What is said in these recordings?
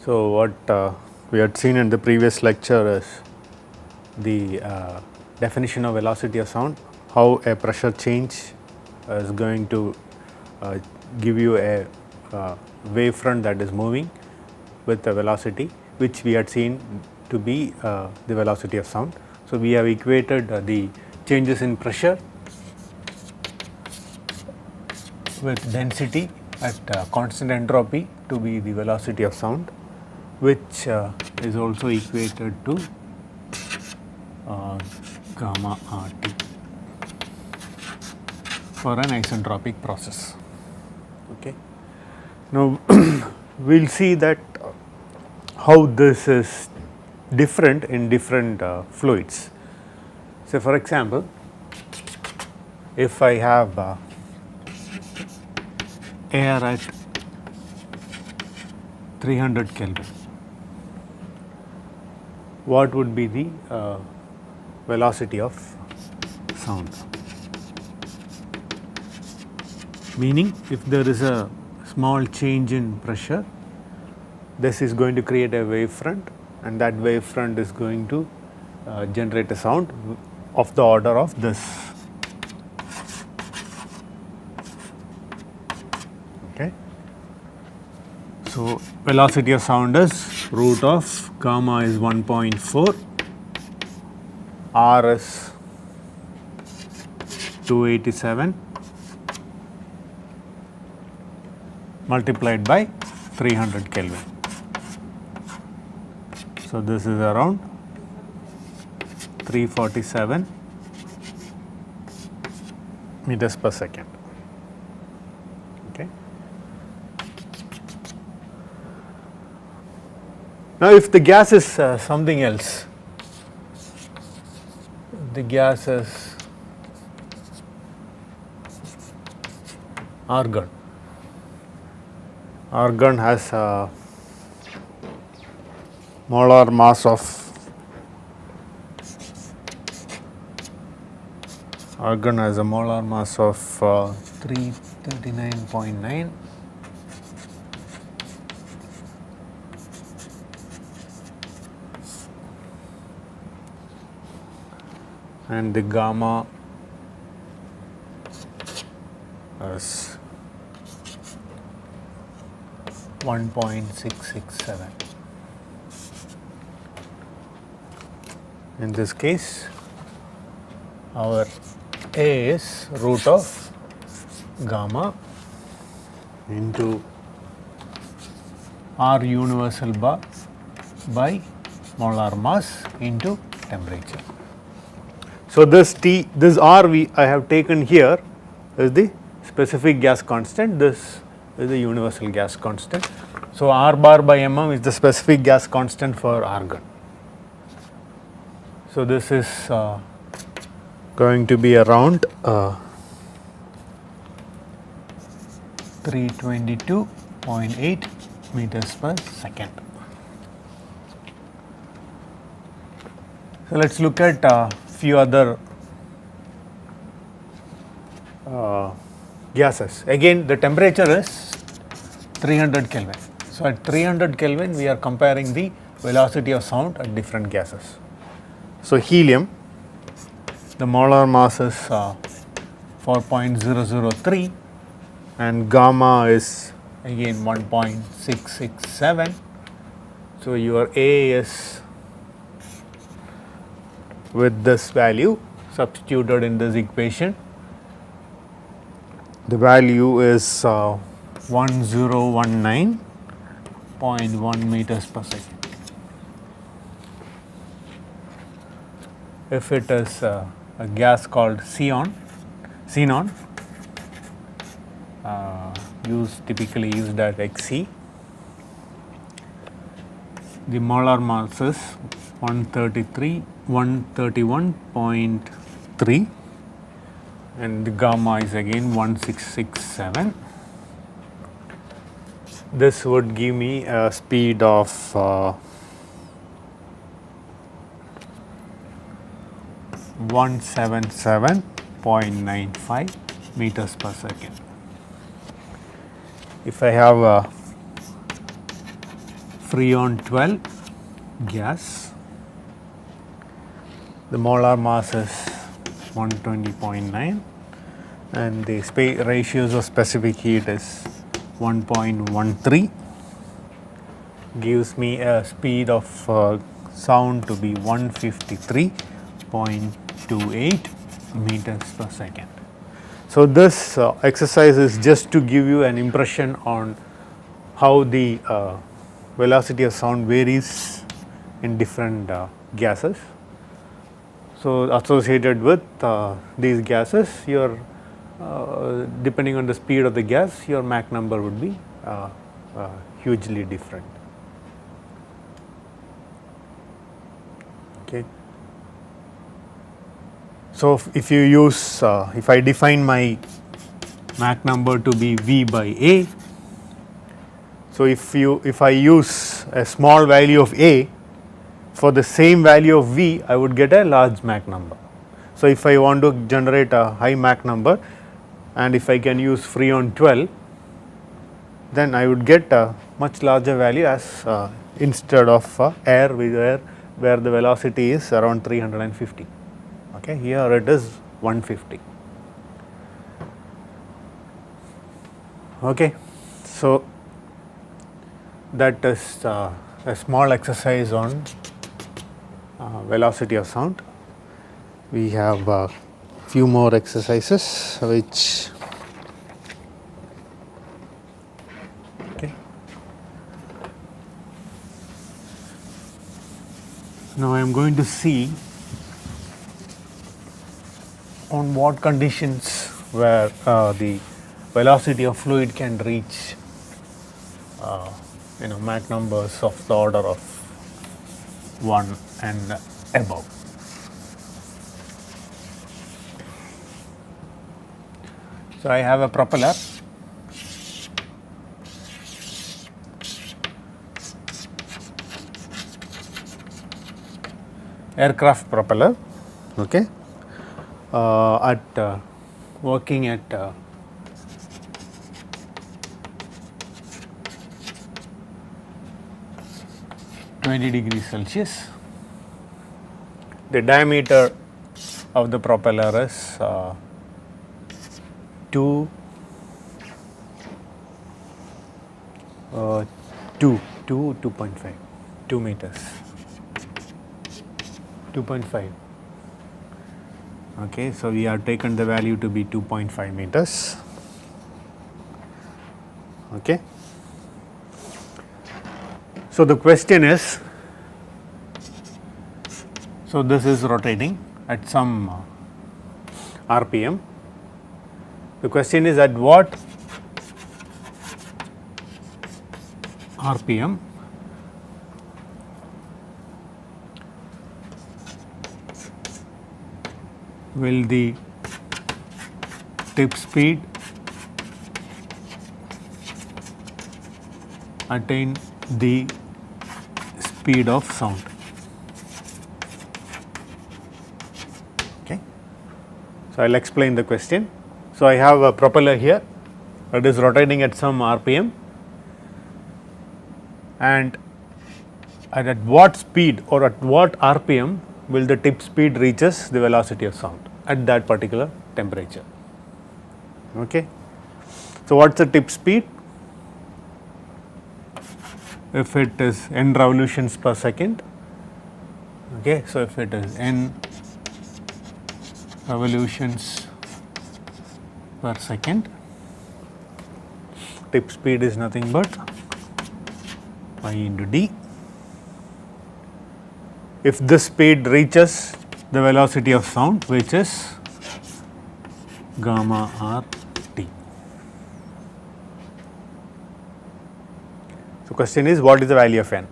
So, what we had seen in the previous lecture is the definition of velocity of sound, how a pressure change is going to give you a wavefront that is moving with a velocity, which we had seen to be the velocity of sound. So, we have equated the changes in pressure with density at constant entropy to be the velocity of sound, which is also equated to gamma RT for an isentropic process. Okay. Now, we will see that how this is different in different fluids. So, for example, if I have air at 300 Kelvin, what would be the velocity of sound? Meaning, if there is a small change in pressure, this is going to create a wavefront, and that wavefront is going to generate a sound of the order of this. Okay. So, velocity of sound is root of gamma is 1.4, R is 287 multiplied by 300 Kelvin. So, this is around 347 meters per second. Okay. Now, if the gas is something else, the gas is argon. Argon has a molar mass of 339.9, and the gamma is 1.667. In this case, our A is root of gamma into R universal bar by molar mass into temperature. So, this R I have taken here is the specific gas constant, this is the universal gas constant. So, R bar by mm is the specific gas constant for argon. So, this is going to be around 322.8 meters per second. So, let us look at few other gases. Again, the temperature is 300 Kelvin. So, at 300 Kelvin we are comparing the velocity of sound at different gases. So, helium, the molar mass is 4.003 and gamma is again 1.667. So, your A is with this value substituted in this equation, the value is 1019.1 meters per second. If it is a gas called xenon, typically used at Xc, the molar mass is 131.3 and the gamma is again 1667. This would give me a speed of 177.95 meters per second. If I have Freon 12 gas. The molar mass is 120.9 and the ratios of specific heat is 1.13, gives me a speed of sound to be 153.28 meters per second. So, this exercise is just to give you an impression on how the velocity of sound varies in different gases. So, associated with these gases, your depending on the speed of the gas, your Mach number would be hugely different. Okay. So, if you use, if I define my Mach number to be V by A, so if I use a small value of A, for the same value of V, I would get a large Mach number. So, if I want to generate a high Mach number and if I can use Freon 12, then I would get a much larger value as instead of air where the velocity is around 350. Okay, here it is 150. Okay, so that is a small exercise on velocity of sound. We have a few more exercises which now I am going to see on what conditions where the velocity of fluid can reach Mach numbers of the order of 1 and above. So, I have a propeller . Aircraft propeller, okay, at working at 20 degrees Celsius. The diameter of the propeller is 2.5 meters. 2.5. Okay, so we have taken the value to be 2.5 meters. Okay. So the question is, so this is rotating at some RPM. The question is at what RPM will the tip speed attain the speed of sound. Okay. So, I will explain the question. So, I have a propeller here that is rotating at some RPM, and at what speed or at what RPM will the tip speed reaches the velocity of sound at that particular temperature. Okay. So, what is the tip speed? If it is n revolutions per second, okay. So, if it is n revolutions per second, tip speed is nothing but I into d. If this speed reaches the velocity of sound, which is gamma r t. So, question is, what is the value of n?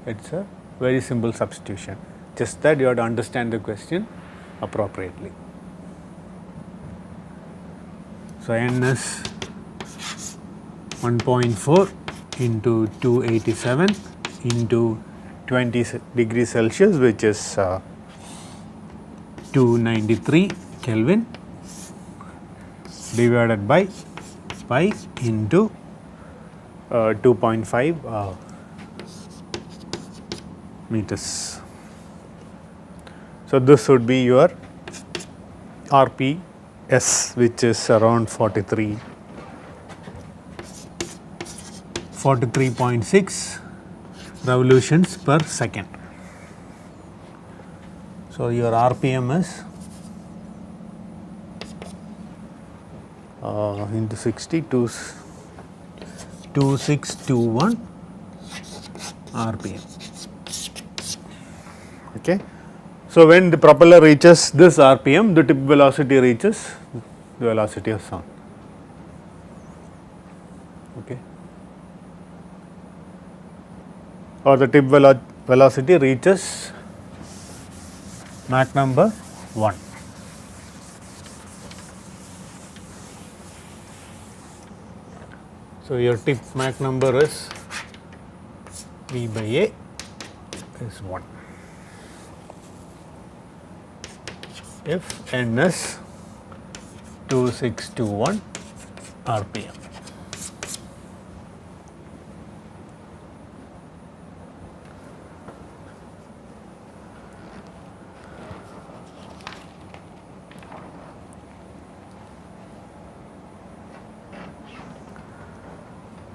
It is a very simple substitution, just that you have to understand the question appropriately. So, n is 1.4 into 287 into 20 degrees Celsius, which is 293 Kelvin, divided by pi into 2.5 meters. So, this would be your RPS, which is around 43.6 revolutions per second. So, your RPM is into 60 to 2621 RPM. Okay. So, when the propeller reaches this RPM, the tip velocity reaches the velocity of sound. Okay. Or the tip velocity reaches Mach number 1. So, your tip Mach number is V by A is 1. If n is 2621 RPM.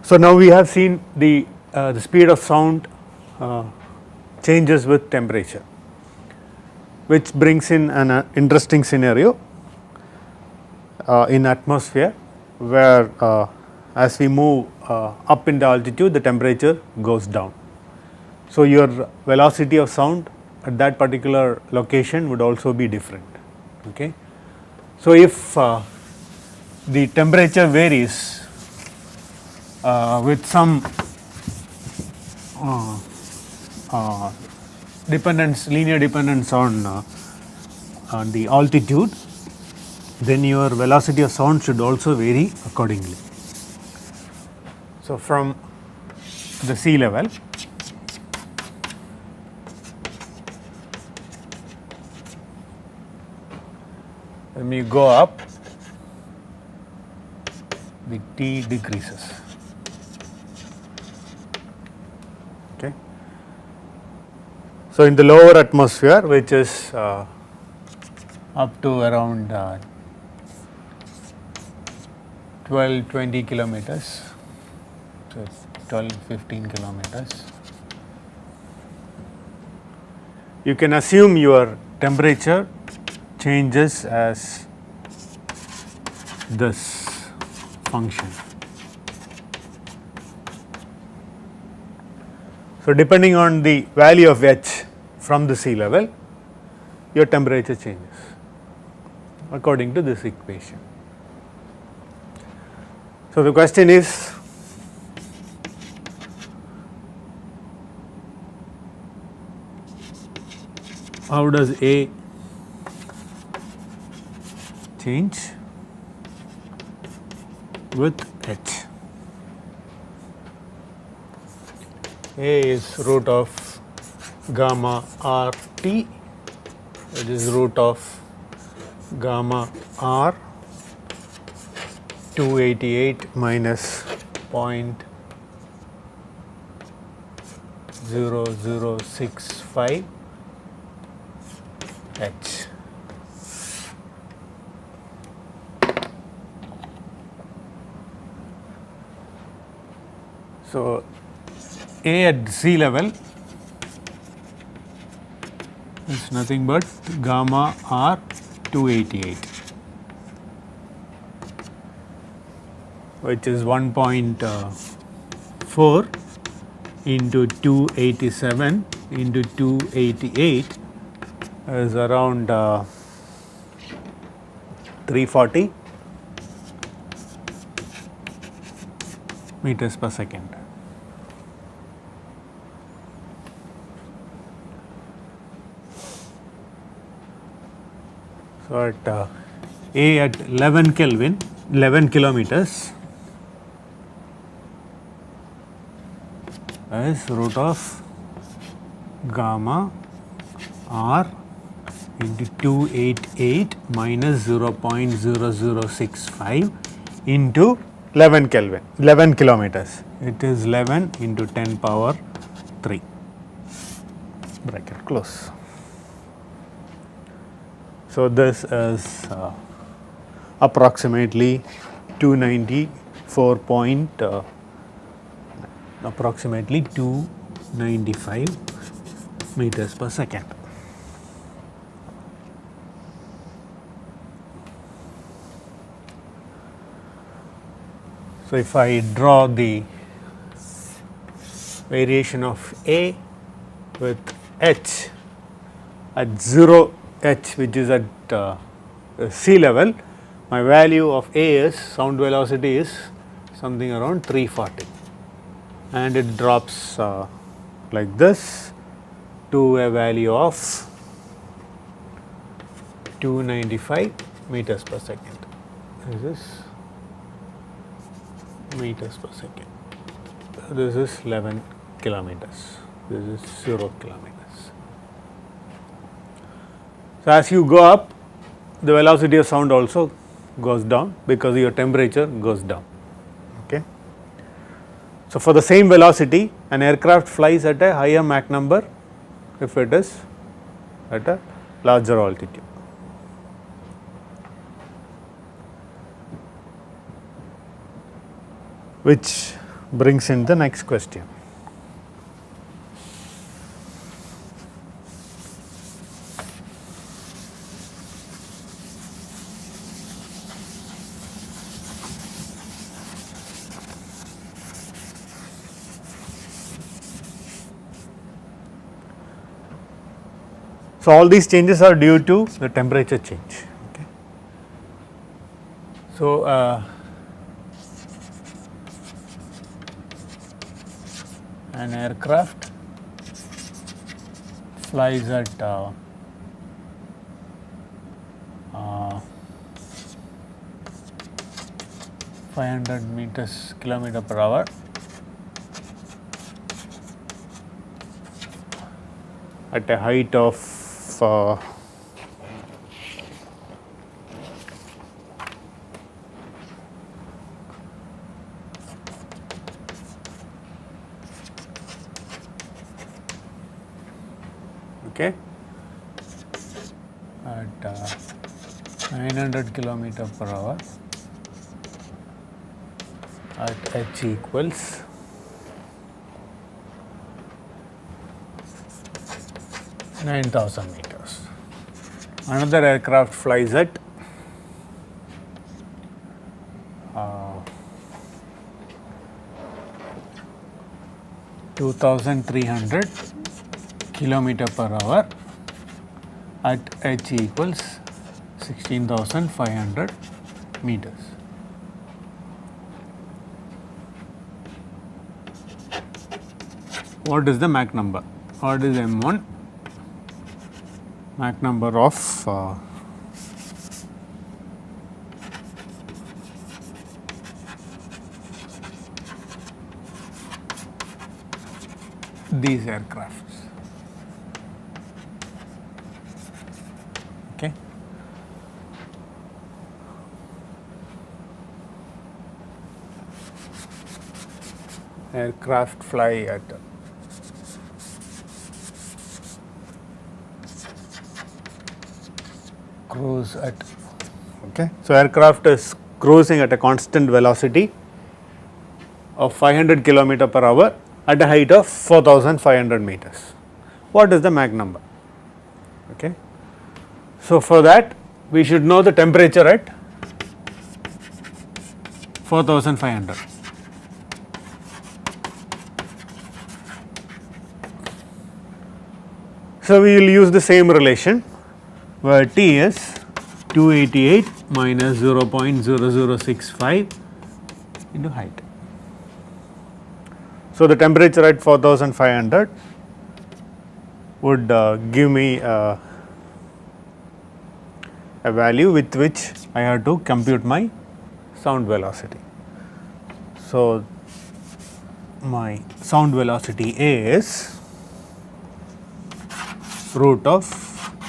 So, now we have seen the speed of sound changes with temperature, which brings in an interesting scenario in atmosphere, where as we move up in the altitude, the temperature goes down. So, your velocity of sound at that particular location would also be different. Okay. So, if the temperature varies with some dependence, linear dependence on the altitude, then your velocity of sound should also vary accordingly. So, from the sea level, when you go up, the T decreases. Okay. So, in the lower atmosphere, which is up to around 12-20 kilometers, so it's 12-15 kilometers, you can assume your temperature changes as this function. So, depending on the value of H from the sea level, your temperature changes according to this equation. So, the question is, how does A change with H? A is root of gamma R T, which is root of gamma R 288 minus 0.0065 H. So, A at sea level is nothing but gamma R 288, which is 1.4 into 287 into 288 is around 340 meters per second. So, at A at 11 Kelvin, 11 kilometers is root of gamma R into 288 minus 0.0065 into 11 Kelvin, 11 kilometers. It is 11 into 10 power 3. bracket close. So, this is approximately 294 approximately 295 meters per second. So, if I draw the variation of A with H at 0 H, which is at sea level, my value of A is sound velocity is something around 340, and it drops like this to a value of 295 meters per second. This is meters per second. This is 11 kilometers. This is 0 kilometers. So, as you go up, the velocity of sound also goes down because your temperature goes down. Okay. So, for the same velocity, an aircraft flies at a higher Mach number if it is at a larger altitude. Which brings in the next question. So, all these changes are due to the temperature change. Okay. So, an aircraft flies at 500 kilometer per hour at a height of okay, at 900 kilometer per hour at h equals 9,000 meters. Another aircraft flies at 2,300 kilometer per hour at h equals 16,500 meters. What is the Mach number? What is M1? Mach number of these aircrafts. Okay. Aircraft fly at cruise at okay. So, aircraft is cruising at a constant velocity of 500 kilometer per hour at a height of 4,500 meters. What is the Mach number? Okay. So, for that we should know the temperature at 4,500. So, we will use the same relation where T is 288 minus 0.0065 into height. So, the temperature at 4,500 would give me a value with which I have to compute my sound velocity. So, my sound velocity A is root of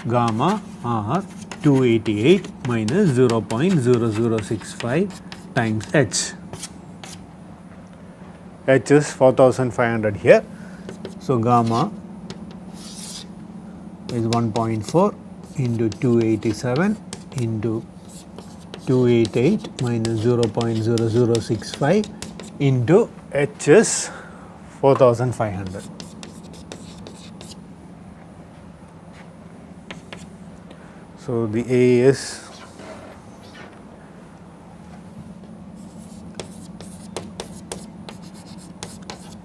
gamma r 288 minus 0.0065 times h. H is 4,500 here. So, gamma is 1.4 into 287 into 288 minus 0.0065 into H is 4500. So, the A is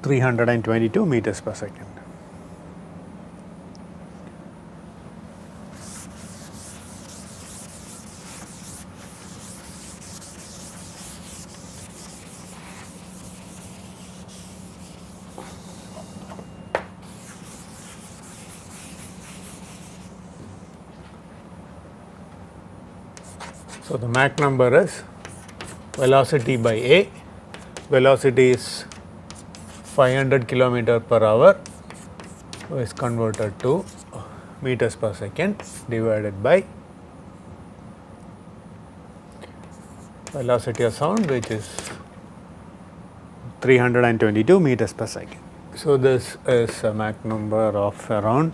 322 meters per second. So, the Mach number is velocity by A, velocity is 500 kilometer per hour is converted to meters per second divided by velocity of sound, which is 322 meters per second. So, this is a Mach number of around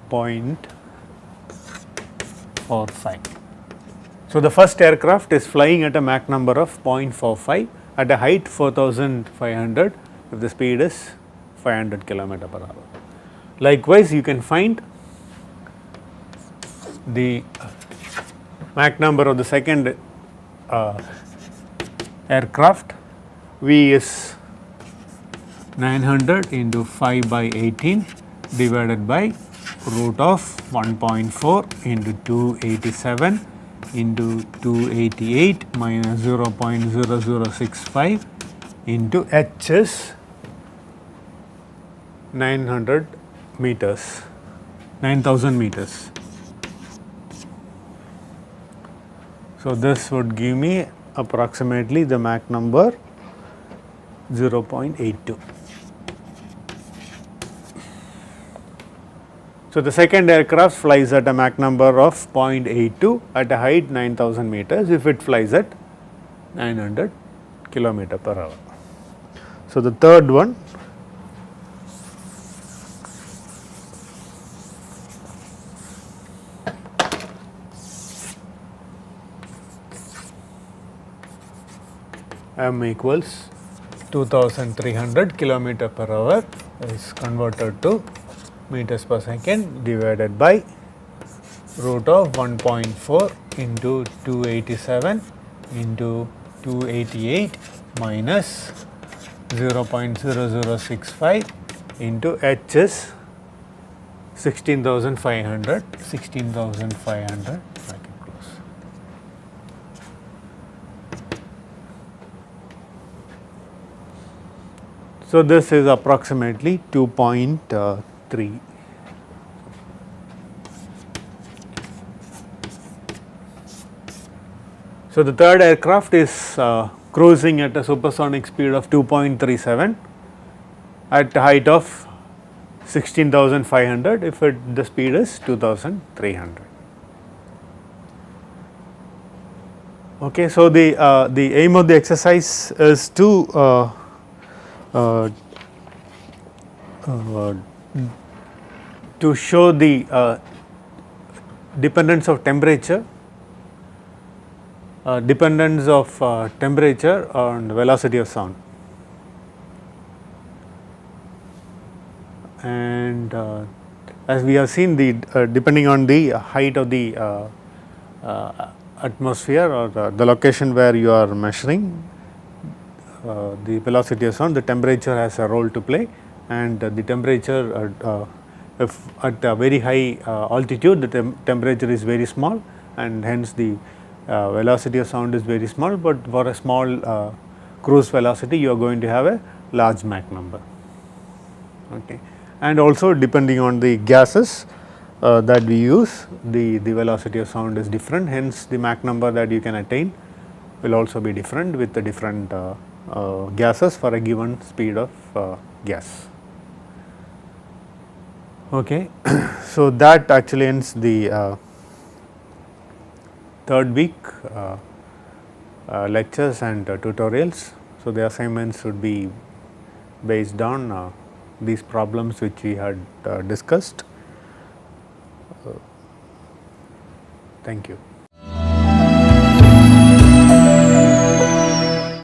0.45. So, the first aircraft is flying at a Mach number of 0.45 at a height 4500 if the speed is 500 km per hour. Likewise, you can find the Mach number of the second aircraft. V is 900 into 5 by 18 divided by root of 1.4 into 287 into 288 minus 0.0065 into H is 900 meters, 9000 meters. So, this would give me approximately the Mach number 0.82. So, the second aircraft flies at a Mach number of 0.82 at a height 9000 meters if it flies at 900 km per hour. So, the third one m equals 2300 km per hour is converted to meters per second divided by root of 1.4 into 287 into 288 minus 0.0065 into H is 16,500 bracket close. So, this is approximately 2.3. So, the third aircraft is cruising at a supersonic speed of 2.37 at a height of 16,500 if the speed is 2,300. Okay, so the aim of the exercise is to show the dependence of temperature, on the velocity of sound. And as we have seen, the depending on the height of the atmosphere or the location where you are measuring the velocity of sound, the temperature has a role to play, and the temperature if at a very high altitude, the temperature is very small, and hence the velocity of sound is very small, but for a small cruise velocity you are going to have a large Mach number. Okay. And also depending on the gases that we use, the velocity of sound is different, hence the Mach number that you can attain will also be different with the different gases for a given speed of gas. Okay. So, that actually ends the third week lectures and tutorials. So, the assignments should be based on these problems which we had discussed. Thank you.